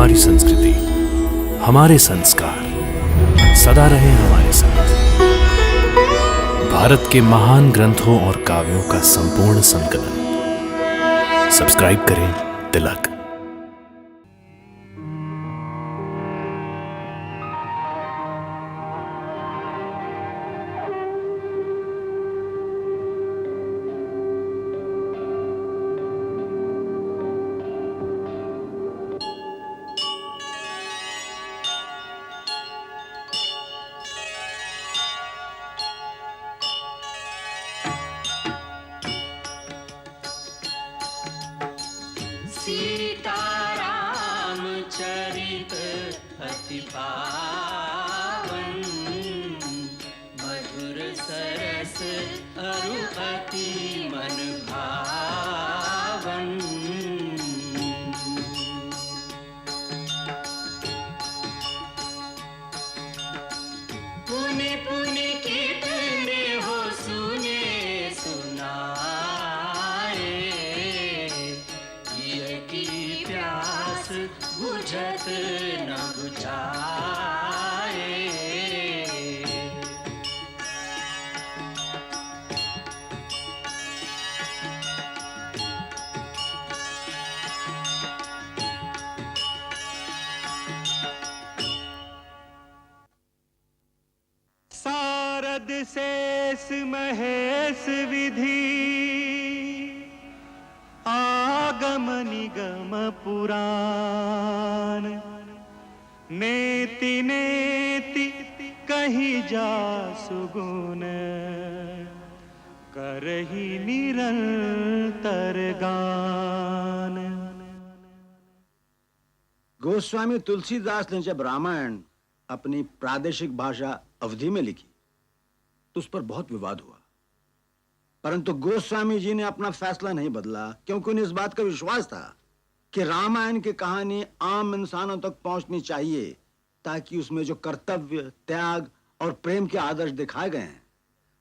हमारी संस्कृति, हमारे संस्कार सदा रहे हमारे साथ। भारत के महान ग्रंथों और काव्यों का संपूर्ण संकलन। सब्सक्राइब करें तिलक। सीताराम चरित अति पावन, मधुर सरस अरु अति मन भावन। पुनि पुनि कितने हो सुने सुनाए, की प्यास बुझत न बुझाए। सारद शेष महेश विधि, आगम निगम पुराण। नेति नेति कही जा सुगुन, करही निरंतर गान। गोस्वामी तुलसीदास ने जब रामायण अपनी प्रादेशिक भाषा अवधी में लिखी तो उस पर बहुत विवाद हुआ, परंतु गोस्वामी जी ने अपना फैसला नहीं बदला, क्योंकि उन्हें इस बात का विश्वास था कि रामायण की कहानी आम इंसानों तक पहुंचनी चाहिए, ताकि उसमें जो कर्तव्य, त्याग और प्रेम के आदर्श दिखाए गए हैं,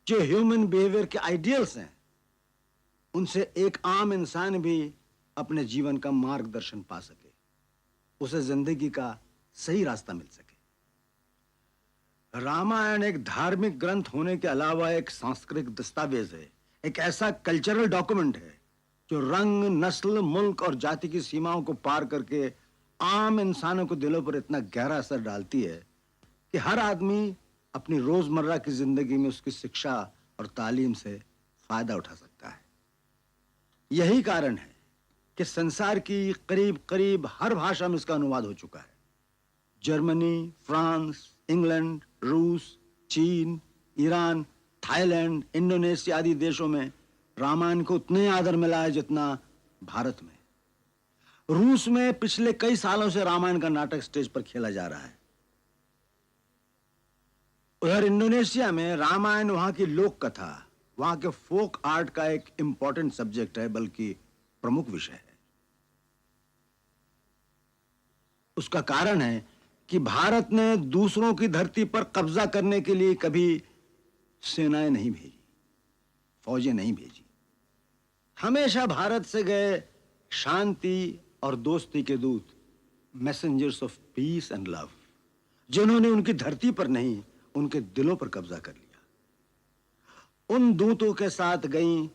जो ह्यूमन बिहेवियर के आइडियल्स हैं, उनसे एक आम इंसान भी अपने जीवन का मार्गदर्शन पा सके, उसे जिंदगी का सही रास्ता मिल सके। रामायण एक धार्मिक ग्रंथ होने के अलावा एक सांस्कृतिक दस्तावेज है, एक ऐसा कल्चरल डॉक्यूमेंट है जो रंग, नस्ल, मुल्क और जाति की सीमाओं को पार करके आम इंसानों के दिलों पर इतना गहरा असर डालती है कि हर आदमी अपनी रोजमर्रा की जिंदगी में उसकी शिक्षा और तालीम से फायदा उठा सकता है। यही कारण है कि संसार की करीब करीब हर भाषा में इसका अनुवाद हो चुका है। जर्मनी, फ्रांस, इंग्लैंड, रूस, चीन, ईरान, थाईलैंड, इंडोनेशिया आदि देशों में रामायण को उतने आदर मिला है जितना भारत में। रूस में पिछले कई सालों से रामायण का नाटक स्टेज पर खेला जा रहा है। उधर इंडोनेशिया में रामायण वहां की लोक कथा, वहां के फोक आर्ट का एक इंपॉर्टेंट सब्जेक्ट है, बल्कि प्रमुख विषय है। उसका कारण है कि भारत ने दूसरों की धरती पर कब्जा करने के लिए कभी सेनाएं नहीं भेजी, फौजें नहीं भेजी। हमेशा भारत से गए शांति और दोस्ती के दूत, messengers of peace and love, जिन्होंने उनकी धरती पर नहीं, उनके दिलों पर कब्जा कर लिया। उन दूतों के साथ गई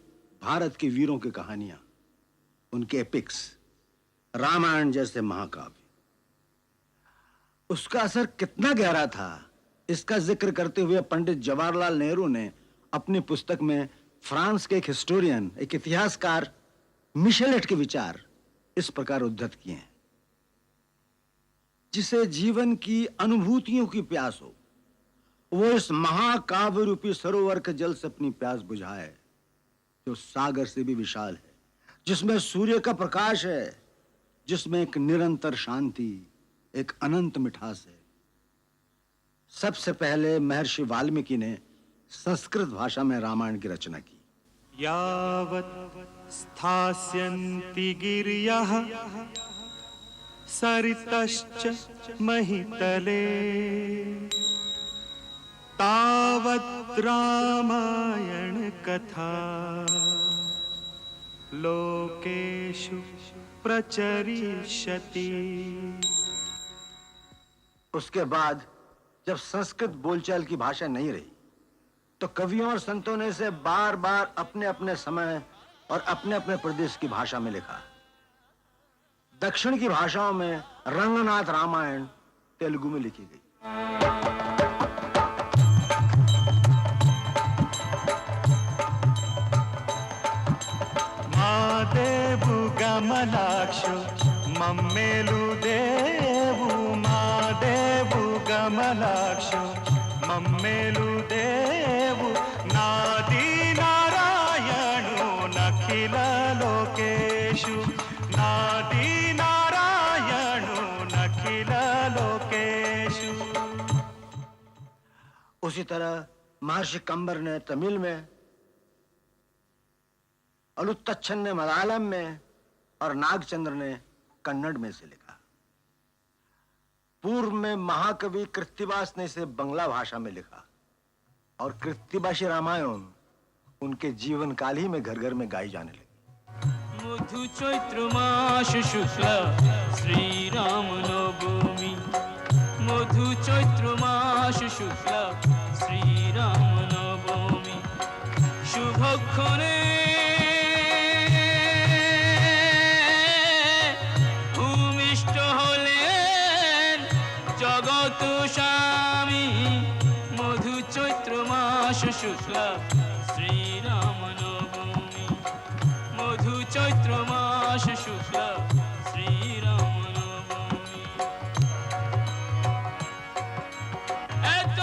भारत के वीरों की कहानियां, उनके एपिक्स, रामायण जैसे महाकाव्य। उसका असर कितना गहरा था, इसका जिक्र करते हुए पंडित जवाहरलाल नेहरू ने अपनी पुस्तक में फ्रांस के एक हिस्टोरियन, एक इतिहासकार मिशेलेट के विचार इस प्रकार उद्धृत किए हैं। जिसे जीवन की अनुभूतियों की प्यास हो, वो इस महाकाव्य रूपी सरोवर के जल से अपनी प्यास बुझाए, जो सागर से भी विशाल है, जिसमें सूर्य का प्रकाश है, जिसमें एक निरंतर शांति, एक अनंत मिठास है। सबसे पहले महर्षि वाल्मीकि ने संस्कृत भाषा में रामायण की रचना की। यावत् स्थास्यन्ति गिर्यः सरितश्च महितले, तावत् रामायण कथा लोकेषु प्रचरिष्यति। उसके बाद जब संस्कृत बोलचाल की भाषा नहीं रही तो कवियों और संतों ने इसे बार बार अपने अपने समय और अपने अपने प्रदेश की भाषा में लिखा। दक्षिण की भाषाओं में रंगनाथ रामायण तेलुगु में लिखी गई। मादेवु गमलाक्षु मम्मेलु देवु मादेवु गमलाक्षु मम्मेलु देवु नादी नारायणु नखिल लोकेषु नादी नारायणु नखिल लोकेषु। उसी तरह महर्षि कंबर ने तमिल में, अलुत्तच्छन ने मलयालम में और नागचंद्र ने कन्नड़ में से लिखा। पूर्व में महाकवि कृत्तिवास ने इसे बंगला भाषा में लिखा और कृत्तिवासी रामायण उनके जीवन काल ही में घर घर में गाई जाने लगी। मधु चैत्र मास शुक्ला श्री राम नवमी मधु चैत्र मास शुक्ला श्री राम नवमी शुभक्षणे स्वामी मधु चैत्र मास शुक्ला श्री राम नवमी मधु चैत्र मास शुक्ला श्री राम नवमी। एत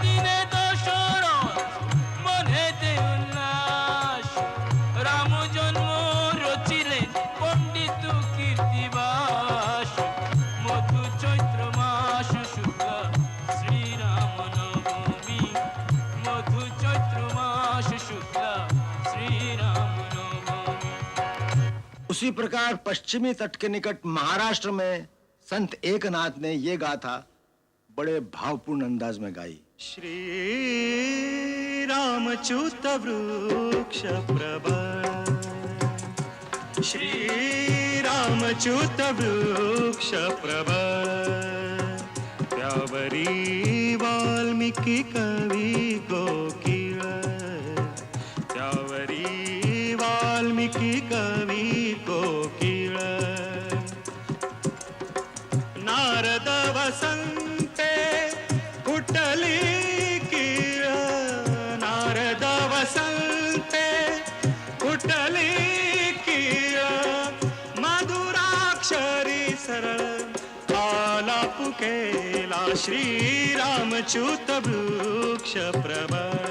दिने दशरथ मनेते उल्लास राम जन्म रचिलेन पंडित कीर्तिवास मधु चैत्र मास शुक्ला श्री राम नवमी मधु चैत्र मास शुक्ला श्री राम नवमी। उसी प्रकार पश्चिमी तट के निकट महाराष्ट्र में संत एकनाथ ने ये गाथा बड़े भावपूर्ण अंदाज में गाई। श्री रामच्युत वृक्ष प्रवर श्री रामच्युत वृक्ष प्रवर त्यावरी वाल्मीकि कवि कोकिल त्यावरी वाल्मीकि कवि कोकिल नारद वसंते कुटली कीळ नारद वसंते कुटली कीळ मधुराक्षरी सरळ आलाप केला श्री रामच्युत वृक्ष प्रवर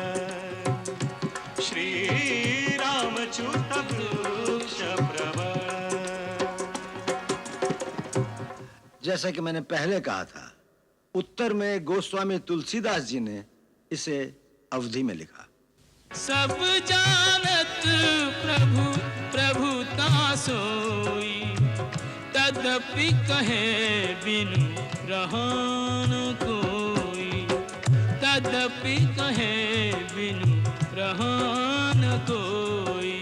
श्री रामच्युत वृक्ष प्रवर। जैसा कि मैंने पहले कहा था, उत्तर में गोस्वामी तुलसीदास जी ने इसे अवधि में लिखा। सब जानत प्रभु प्रभुता सोई तदपि कहे बिनु रहन कोई तदपि कहे बिनु रहन कोई।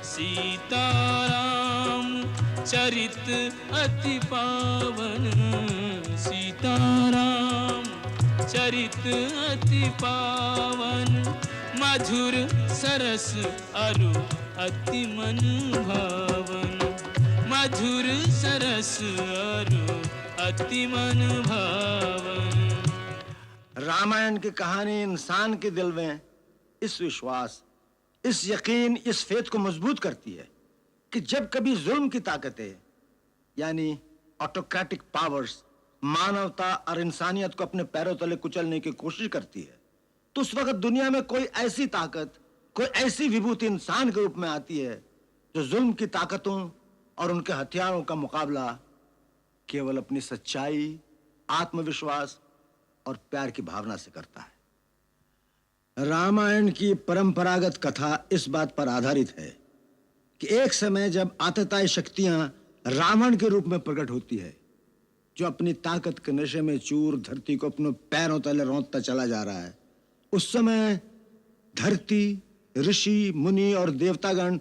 सीताराम चरित अति पावन सीताराम चरित अति पावन मधुर सरस अरु अति मन भावन मधुर सरस अरु अति मन भावन। रामायण की कहानी इंसान के दिल में इस विश्वास, इस यकीन, इस फेथ को मजबूत करती है कि जब कभी जुल्म की ताकतें यानी ऑटोक्रेटिक पावर्स मानवता और इंसानियत को अपने पैरों तले कुचलने की कोशिश करती है तो उस वक्त दुनिया में कोई ऐसी ताकत, कोई ऐसी विभूति इंसान के रूप में आती है जो जुल्म की ताकतों और उनके हथियारों का मुकाबला केवल अपनी सच्चाई, आत्मविश्वास और प्यार की भावना से करता है। रामायण की परंपरागत कथा इस बात पर आधारित है कि एक समय जब आतताई शक्तियां रावण के रूप में प्रकट होती है, जो अपनी ताकत के नशे में चूर धरती को अपने पैरों तले रौंदता चला जा रहा है, उस समय धरती, ऋषि मुनि और देवतागण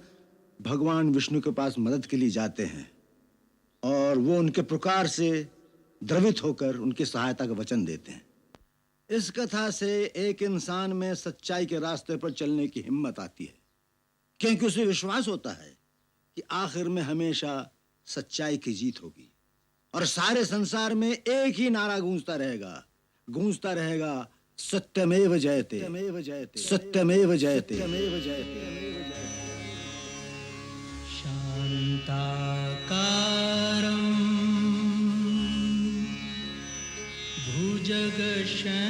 भगवान विष्णु के पास मदद के लिए जाते हैं और वो उनके पुकार से द्रवित होकर उनकी सहायता का वचन देते हैं। इस कथा से एक इंसान में सच्चाई के रास्ते पर चलने की हिम्मत आती है, क्योंकि उसे विश्वास होता है कि आखिर में हमेशा सच्चाई की जीत होगी और सारे संसार में एक ही नारा गूंजता रहेगा, सत्यमेव जयते, सत्यमेव जयते, सत्यमेव जयते, सत्यमेव जयते। शान्ताकारं भुजगशयनं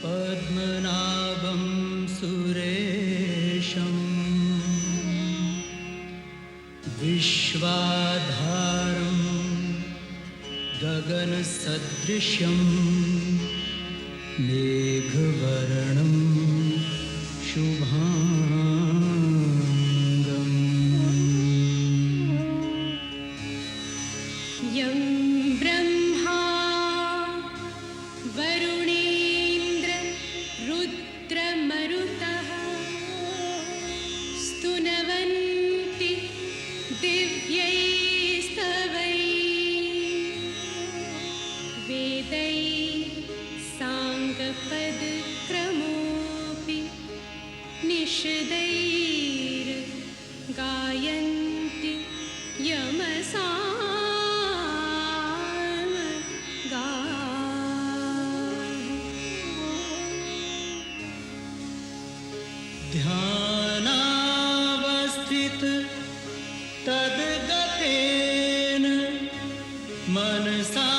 पद्मनाभं सुरेशं विश्वाधारं गगनसदृशं मेघवर्णं शुभांगम्। यं ब्रह्मा वरुणेन्द्र रुद्रमरुतः स्तुनवन्ति दिव्यैस्तवैः वेदैः साङ्गपदक्रमोऽपि निषदैर्गायन्ति ध्यानावस्थित तद्गतेन मनसा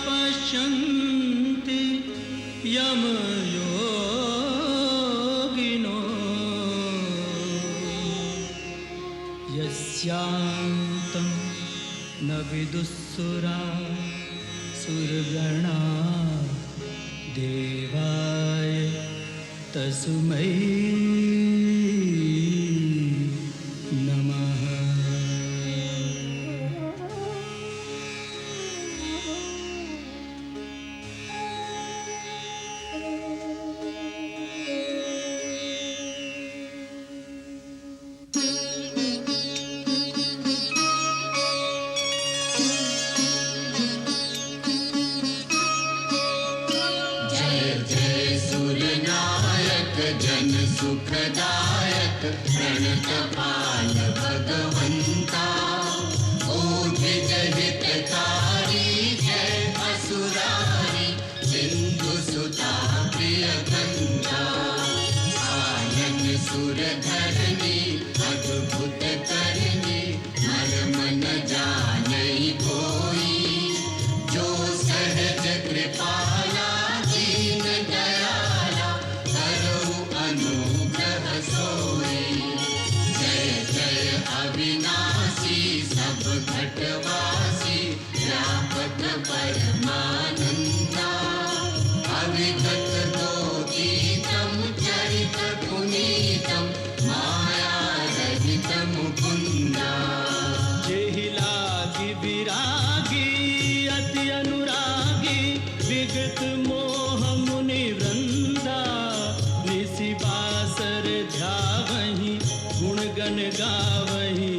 पश्यन्ति यमयोगिनो यस्यान्तं न विदुःसुरा सुरगणा देवाय तस्मै नमः। जन सुखदायक प्रणतपाल भगवंता ओधिज हितकारी जय असुरारी सिंधु सुता प्रिय कंता आनंद सुर धरणी अद्भुत करनी मर्म न जानई कोई जो सहज कृपाला दीन दयाला करहु अनुग्रह सोई। जय जय अविनाशी सब घटवासी व्यापक परमानंदा अविगत दोतीतम चरित पुनीतम माया रहित मुकुंदा। जेहि लागी विरागी अति अनुरागी विगत मोह मुनि वृंदा निसि बासर ध्यावहि गुण गण गावहि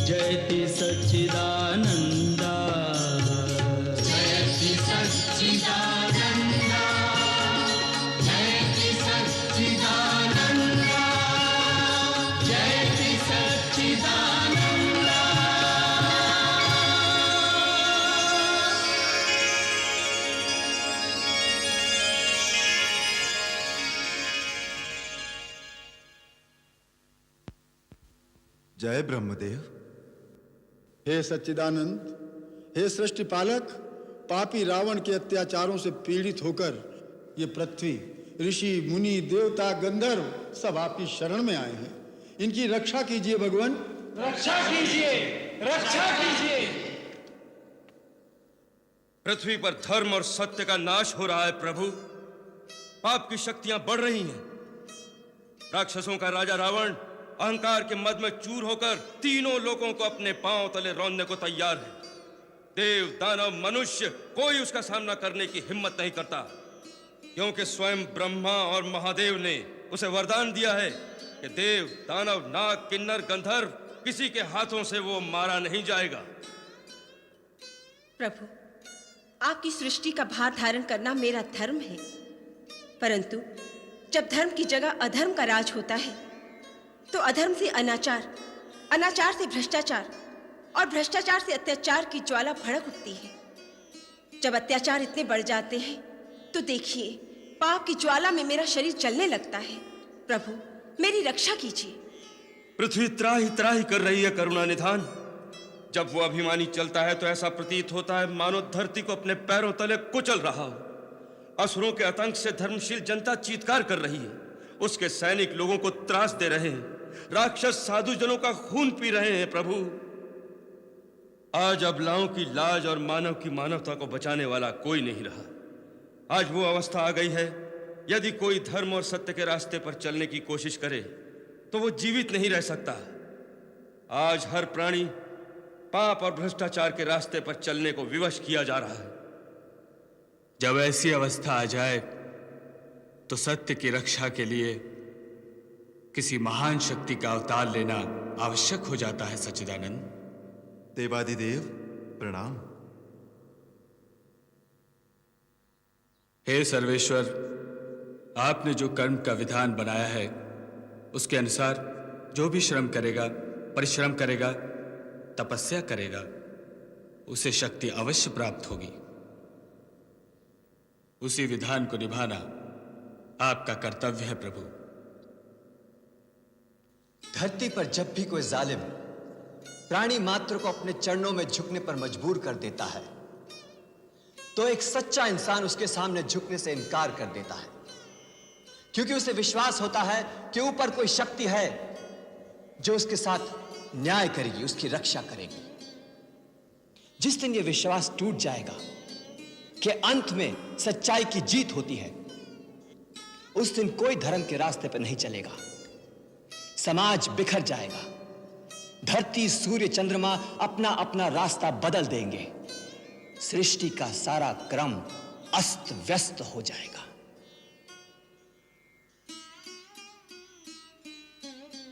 जयति सच्चिदानंदा। जयति सच्चिदानंदा जयति सच्चिदानंदा जयति सच्चिदानंदा। जय ब्रह्मदेव। हे सच्चिदानंद, हे सृष्टि पालक, पापी रावण के अत्याचारों से पीड़ित होकर ये पृथ्वी ऋषि मुनि देवता गंधर्व सब आपकी शरण में आए हैं। इनकी रक्षा कीजिए भगवान, रक्षा कीजिए, रक्षा कीजिए। पृथ्वी पर धर्म और सत्य का नाश हो रहा है प्रभु। पाप की शक्तियां बढ़ रही हैं। राक्षसों का राजा रावण अहंकार के मद में चूर होकर तीनों लोगों को अपने पांव तले रौंदने को तैयार है। देव दानव मनुष्य कोई उसका सामना करने की हिम्मत नहीं करता। क्योंकि स्वयं ब्रह्मा और महादेव ने उसे वरदान दिया है कि देव, दानव, नाग, किन्नर, गंधर्व किसी के हाथों से वो मारा नहीं जाएगा। प्रभु, आपकी सृष्टि का भार धारण करना मेरा धर्म है, परंतु जब धर्म की जगह अधर्म का राज होता है तो अधर्म से अनाचार, अनाचार से भ्रष्टाचार और भ्रष्टाचार से अत्याचार की ज्वाला भड़क उठती है। जब अत्याचार इतने बढ़ जाते हैं तो देखिए, पाप की ज्वाला में मेरा शरीर जलने लगता है। प्रभु, मेरी रक्षा कीजिए। पृथ्वी त्राही त्राही कर रही है करुणा निधान। जब वो अभिमानी चलता है तो ऐसा प्रतीत होता है मानो धरती को अपने पैरों तले कुचल रहा हो। असुरों के आतंक से धर्मशील जनता चीत्कार कर रही है, उसके सैनिक लोगों को त्रास दे रहे हैं, राक्षस साधु जनों का खून पी रहे हैं। प्रभु, आज अबलाओं की लाज और मानव की मानवता को बचाने वाला कोई नहीं रहा। आज वो अवस्था आ गई है, यदि कोई धर्म और सत्य के रास्ते पर चलने की कोशिश करे तो वो जीवित नहीं रह सकता। आज हर प्राणी पाप और भ्रष्टाचार के रास्ते पर चलने को विवश किया जा रहा है। जब ऐसी अवस्था आ जाए तो सत्य की रक्षा के लिए किसी महान शक्ति का अवतार लेना आवश्यक हो जाता है। सच्चिदानंद। देवादिदेव प्रणाम। हे सर्वेश्वर, आपने जो कर्म का विधान बनाया है उसके अनुसार जो भी श्रम करेगा, परिश्रम करेगा, तपस्या करेगा, उसे शक्ति अवश्य प्राप्त होगी। उसी विधान को निभाना आपका कर्तव्य है प्रभु। धरती पर जब भी कोई जालिम प्राणी मात्र को अपने चरणों में झुकने पर मजबूर कर देता है तो एक सच्चा इंसान उसके सामने झुकने से इनकार कर देता है, क्योंकि उसे विश्वास होता है कि ऊपर कोई शक्ति है जो उसके साथ न्याय करेगी, उसकी रक्षा करेगी। जिस दिन यह विश्वास टूट जाएगा कि अंत में सच्चाई की जीत होती है, उस दिन कोई धर्म के रास्ते पर नहीं चलेगा। समाज बिखर जाएगा, धरती, सूर्य, चंद्रमा अपना अपना रास्ता बदल देंगे, सृष्टि का सारा क्रम अस्त व्यस्त हो जाएगा।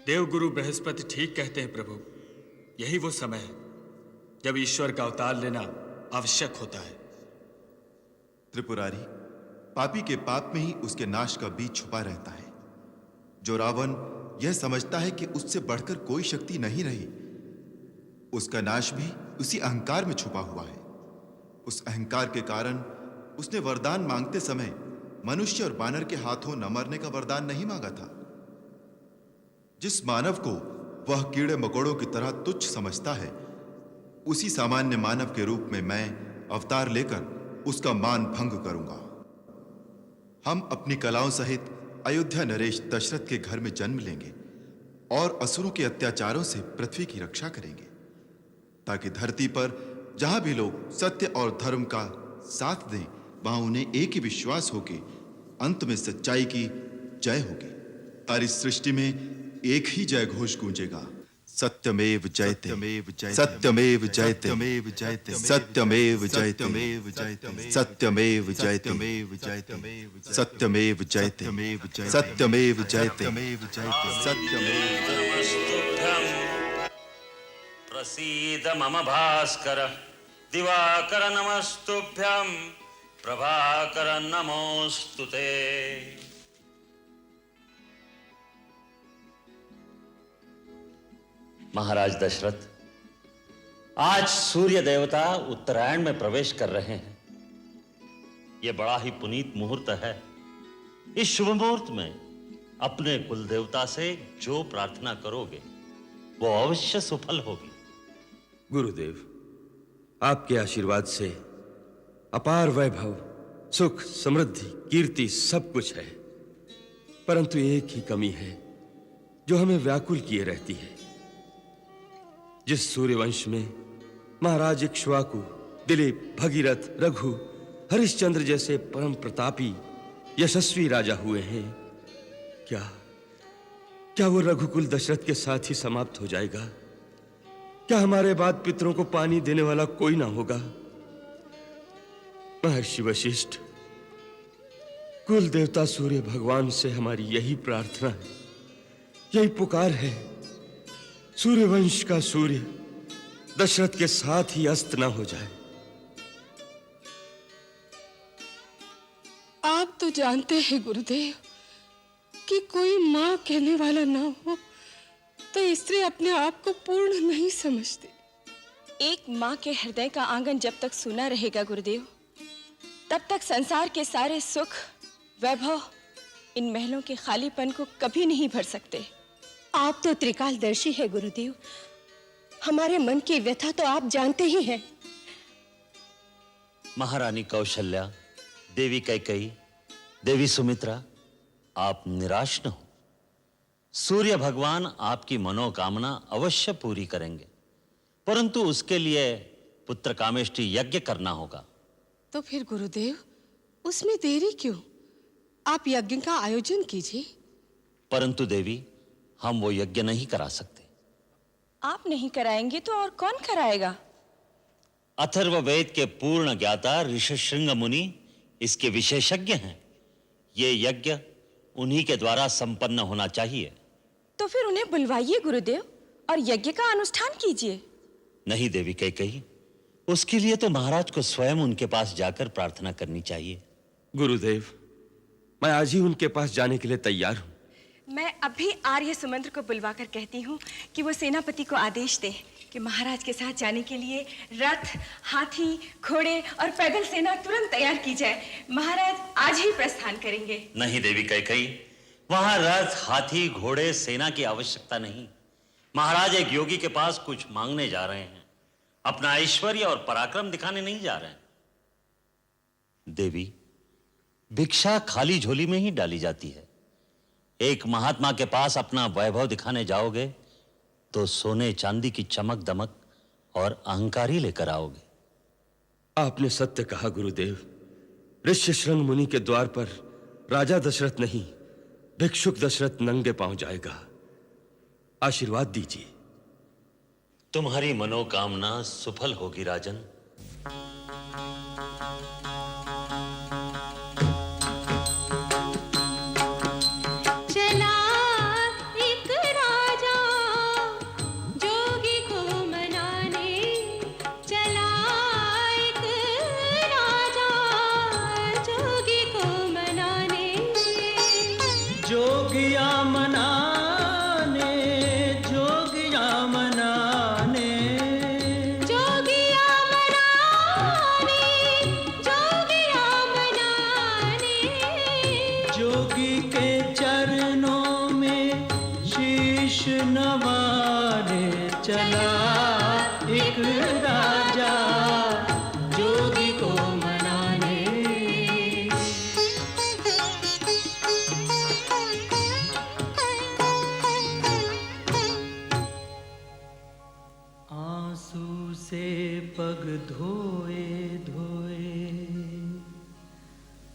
देवगुरु बृहस्पति ठीक कहते हैं प्रभु। यही वो समय है जब ईश्वर का अवतार लेना आवश्यक होता है। त्रिपुरारी, पापी के पाप में ही उसके नाश का बीज छुपा रहता है। जो रावण यह समझता है कि उससे बढ़कर कोई शक्ति नहीं रही, उसका नाश भी उसी अहंकार में छुपा हुआ है। उस अहंकार के कारण उसने वरदान मांगते समय मनुष्य और बानर के हाथों न मरने का वरदान नहीं मांगा था। जिस मानव को वह कीड़े मकोड़ों की तरह तुच्छ समझता है, उसी सामान्य मानव के रूप में मैं अवतार लेकर उसका मान भंग करूंगा। हम अपनी कलाओं सहित अयोध्या नरेश दशरथ के घर में जन्म लेंगे और असुरों के अत्याचारों से पृथ्वी की रक्षा करेंगे, ताकि धरती पर जहां भी लोग सत्य और धर्म का साथ दें, वहां उन्हें एक ही विश्वास हो कि अंत में सच्चाई की जय होगी। सारी सृष्टि में एक ही जय घोष गूंजेगा, सत्यमेव जयते, सत्यमेव जयते, सत्यमेव जयते, सत्यमेव जयते, सत्यमेव जयते, सत्यमेव जयते, सत्यमेव जयते। प्रसीद मम भास्कर दिवाकर नमस्तुभ्यं प्रभाकर नमोस्तुते। महाराज दशरथ, आज सूर्य देवता उत्तरायण में प्रवेश कर रहे हैं। यह बड़ा ही पुनीत मुहूर्त है। इस शुभ मुहूर्त में अपने कुल देवता से जो प्रार्थना करोगे वो अवश्य सफल होगी। गुरुदेव, आपके आशीर्वाद से अपार वैभव, सुख, समृद्धि, कीर्ति सब कुछ है, परंतु एक ही कमी है जो हमें व्याकुल किए रहती है। जिस सूर्यवंश में महाराज इक्ष्वाकु, दिलीप, भगीरथ, रघु, हरिश्चंद्र जैसे परम प्रतापी यशस्वी राजा हुए हैं, क्या वो रघुकुल दशरथ के साथ ही समाप्त हो जाएगा? क्या हमारे बाद पितरों को पानी देने वाला कोई ना होगा? महर्षि वशिष्ठ, कुल देवता सूर्य भगवान से हमारी यही प्रार्थना है, यही पुकार है, सूर्यवंश का सूर्य दशरथ के साथ ही अस्त न हो जाए। आप तो जानते हैं गुरुदेव कि कोई माँ कहने वाला ना हो तो स्त्री अपने आप को पूर्ण नहीं समझती। एक माँ के हृदय का आंगन जब तक सुना रहेगा गुरुदेव, तब तक संसार के सारे सुख वैभव इन महलों के खालीपन को कभी नहीं भर सकते। आप तो त्रिकालदर्शी है गुरुदेव, हमारे मन की व्यथा तो आप जानते ही हैं। महारानी कौशल्या, देवी कैकेयी, देवी सुमित्रा, आप निराश न हो। सूर्य भगवान आपकी मनोकामना अवश्य पूरी करेंगे, परंतु उसके लिए पुत्र कामेष्टि यज्ञ करना होगा। तो फिर गुरुदेव उसमें देरी क्यों? आप यज्ञ का आयोजन कीजिए। परंतु देवी, हम वो यज्ञ नहीं करा सकते। आप नहीं कराएंगे तो और कौन कराएगा? अथर्ववेद के पूर्ण ज्ञाता ऋषशृंग मुनि इसके विशेषज्ञ हैं। ये यज्ञ उन्हीं के द्वारा संपन्न होना चाहिए। तो फिर उन्हें बुलवाइए गुरुदेव और यज्ञ का अनुष्ठान कीजिए। नहीं देवी कैकेयी, उसके लिए तो महाराज को स्वयं उनके पास जाकर प्रार्थना करनी चाहिए। गुरुदेव, मैं आज ही उनके पास जाने के लिए तैयार हूं। मैं अभी आर्य सुमंत्र को बुलवाकर कहती हूँ कि वो सेनापति को आदेश दे कि महाराज के साथ जाने के लिए रथ, हाथी, घोड़े और पैदल सेना तुरंत तैयार की जाए। महाराज आज ही प्रस्थान करेंगे। नहीं देवी कैकेयी, वहां रथ, हाथी, घोड़े, सेना की आवश्यकता नहीं। महाराज एक योगी के पास कुछ मांगने जा रहे हैं, अपना ऐश्वर्य और पराक्रम दिखाने नहीं जा रहे हैं। देवी, भिक्षा खाली झोली में ही डाली जाती है। एक महात्मा के पास अपना वैभव दिखाने जाओगे तो सोने चांदी की चमक दमक और अहंकार ही लेकर आओगे। आपने सत्य कहा गुरुदेव। ऋष्यशृंग मुनि के द्वार पर राजा दशरथ नहीं, भिक्षुक दशरथ नंगे पांव जाएगा। आशीर्वाद दीजिए। तुम्हारी मनोकामना सफल होगी राजन।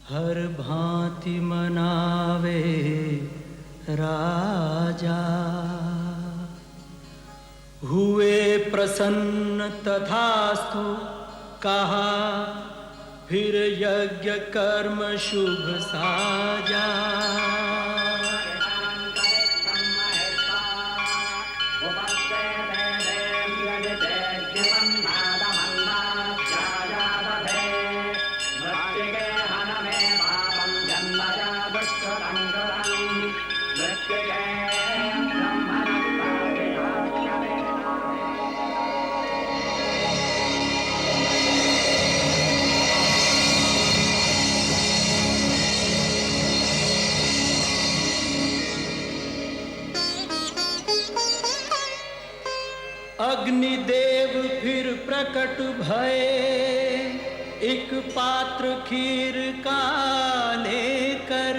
हर भांति मनावे राजा, हुए प्रसन्न तथास्तु कहा, फिर यज्ञ कर्म शुभ साजा। अग्निदेव फिर प्रकट भये, एक पात्र खीर का लेकर,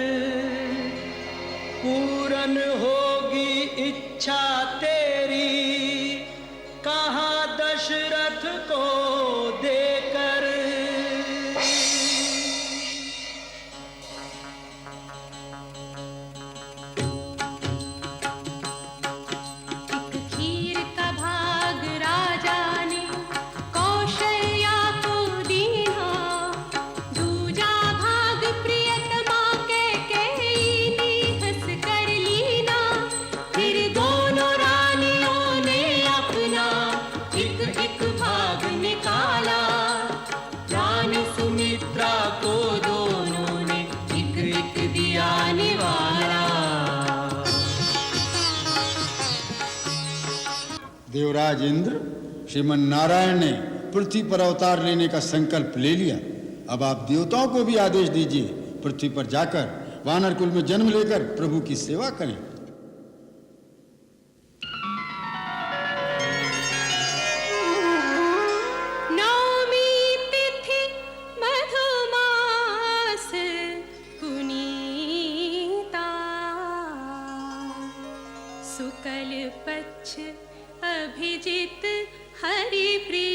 पूरन होगी इच्छा तेरी, कहा दशरथ को देकर। भाग देवराज इंद्र, श्रीमन नारायण ने पृथ्वी पर अवतार लेने का संकल्प ले लिया। अब आप देवताओं को भी आदेश दीजिए, पृथ्वी पर जाकर वानर कुल में जन्म लेकर प्रभु की सेवा करें। शुक्ल पक्ष अभिजित हरि प्रीता,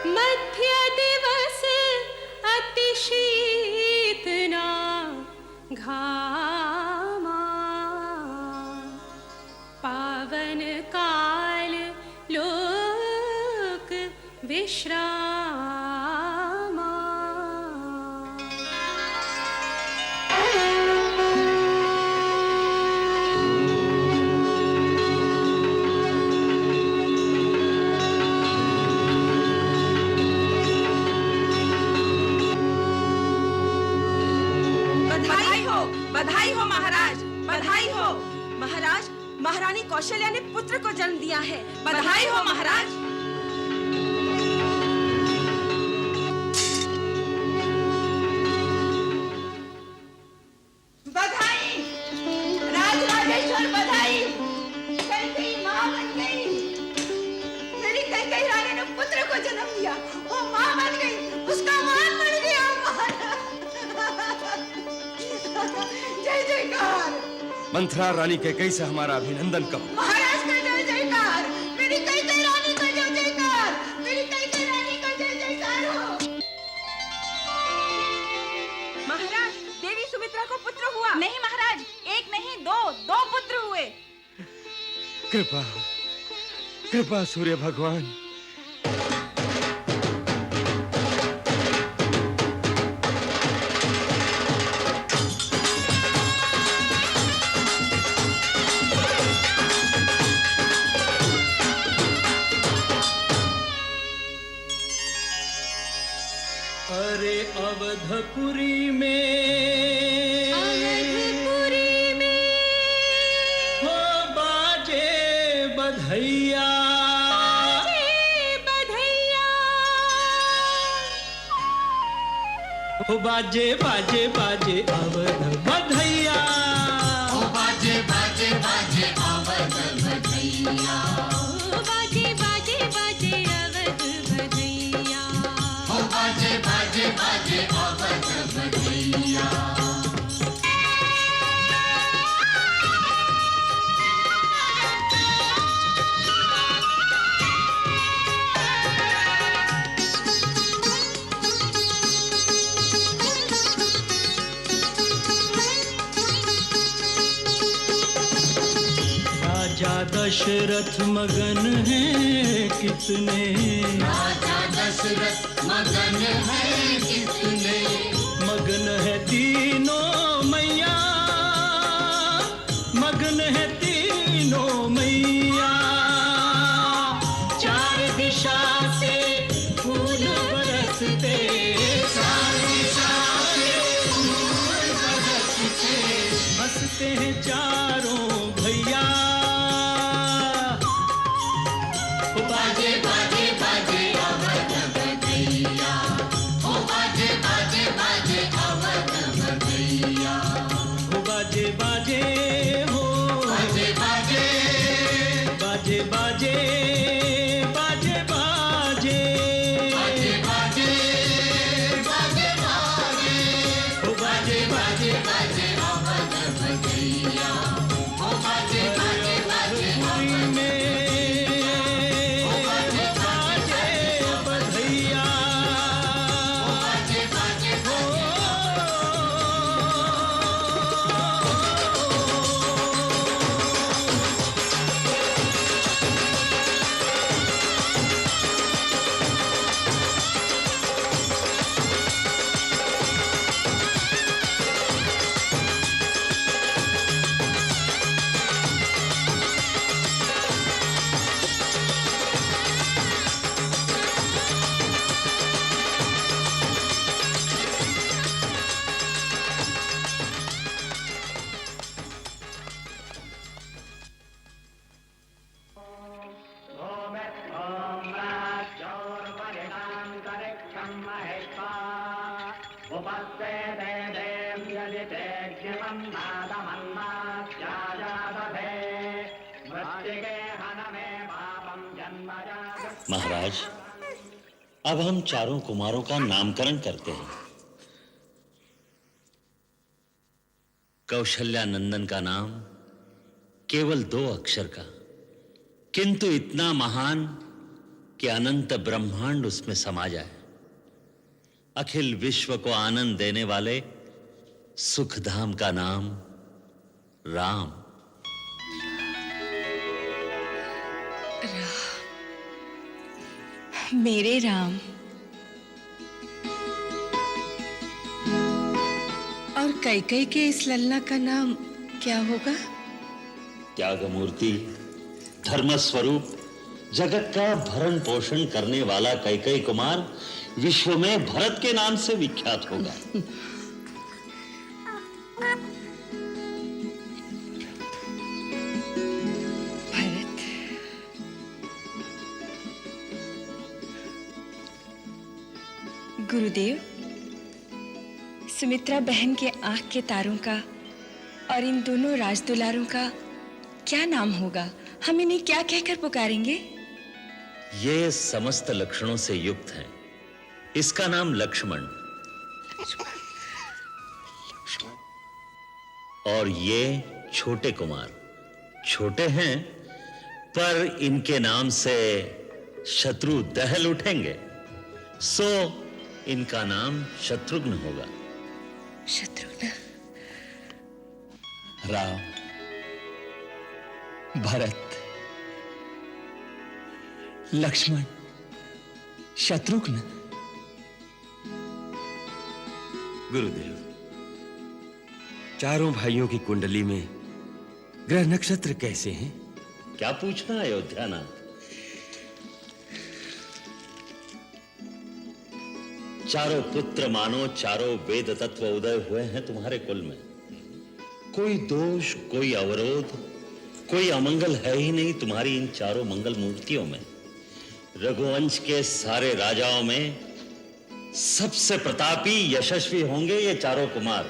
मध्य दिवस अति शीतना घामा, पावन काल लोक विश्राम। बधाई हो महाराज, बधाई हो महाराज। महारानी कौशल्या ने पुत्र को जन्म दिया है। बधाई हो महाराज। बधाई राजराजेश्वर, बधाई। कैकेयी मां बन गई। मेरी कैकेयी रानी ने पुत्र को जन्म दिया, वो मां बन गई, उसका मान बढ़ गया। जय जयकार। मंथरा रानी कैकेयी से हमारा अभिनंदन करो। महाराज का जय जयकार। मेरी कैकेयी रानी का जय जयकार। मेरी कैकेयी रानी का जय जयकार हो। महाराज, देवी सुमित्रा को पुत्र हुआ। नहीं महाराज, एक नहीं दो पुत्र हुए। कृपा कृपा सूर्य भगवान। अरे अवधपुरी में हो बाजे बधैया, हो बाजे बाजे बाजे अवध बधैया, हो बाजे बाजे बाजे अवध बधैया, हो बाजे बाजे बाजे अवध बधैया, हो बाजे बाजे बाजे अवध बधैया। राजा दशरथ मगन है कितने, राजा दशरथ मगन है कितने, मगन है तीनों मैया, मगन है तीनों मैया। चार दिशा से फूल बरसते, चार दिशा से फूल बरसते, हंसते हैं चारों भैया। बाजे बाजे बाजे अवध बधैया, हो महाराज, अब हम चारों कुमारों का नामकरण करते हैं। कौशल्या नंदन का नाम केवल 2 अक्षर का, किंतु इतना महान कि अनंत ब्रह्मांड उसमें समा जाए। अखिल विश्व को आनंद देने वाले सुखधाम का नाम राम। मेरे राम। और कैकई के इस ललना का नाम क्या होगा? त्यागमूर्ति, धर्म स्वरूप, जगत का भरण पोषण करने वाला कैकई कुमार विश्व में भरत के नाम से विख्यात होगा। भरत। गुरुदेव, सुमित्रा बहन के आंख के तारों का और इन दोनों राजदुलारों का क्या नाम होगा? हम इन्हें क्या कहकर पुकारेंगे? ये समस्त लक्षणों से युक्त हैं। इसका नाम लक्ष्मण और ये छोटे कुमार। छोटे हैं पर इनके नाम से शत्रु दहल उठेंगे, सो इनका नाम शत्रुघ्न होगा। शत्रुघ्न। राम, भरत, लक्ष्मण, शत्रुघ्न। गुरुदेव, चारों भाइयों की कुंडली में ग्रह नक्षत्र कैसे हैं? क्या पूछना अयोध्यानाथ? चारों पुत्र मानो चारों वेद तत्व उदय हुए हैं तुम्हारे कुल में। कोई दोष, कोई अवरोध, कोई अमंगल है ही नहीं तुम्हारी इन चारों मंगल मूर्तियों में। रघुवंश के सारे राजाओं में सबसे प्रतापी, यशस्वी होंगे ये चारों कुमार।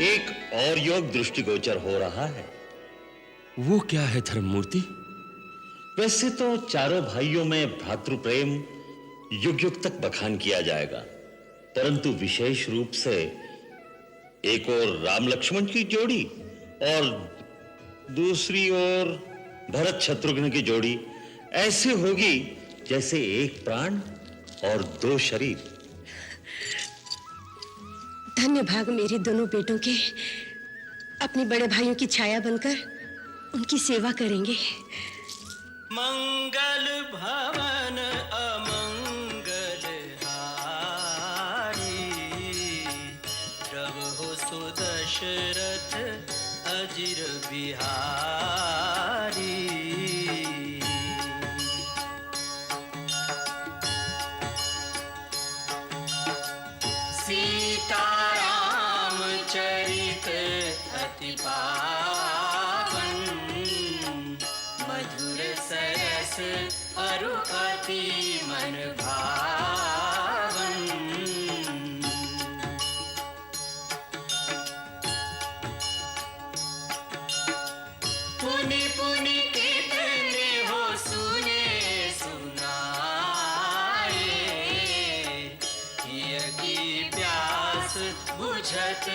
एक और योग दृष्टिगोचर हो रहा है। वो क्या है धर्ममूर्ति? वैसे तो चारों भाइयों में भ्रातृ प्रेम युग युग तक बखान किया जाएगा, परंतु विशेष रूप से एक और राम लक्ष्मण की जोड़ी और दूसरी ओर भरत शत्रुघ्न की जोड़ी ऐसे होगी जैसे एक प्राण और 2 शरीर। धन्य भाग मेरे दोनों बेटों के अपने बड़े भाइयों की छाया बनकर उनकी सेवा करेंगे। मंगल भवन अमंगल हारी, प्रभु सुदशरथ अजिर बिहारी। सीताराम चरित अति पावन, मधुर सरस अरु अति मन भावन। पुनि पुनि कितने हो सुने सुनाए, हिय की प्यास बुझत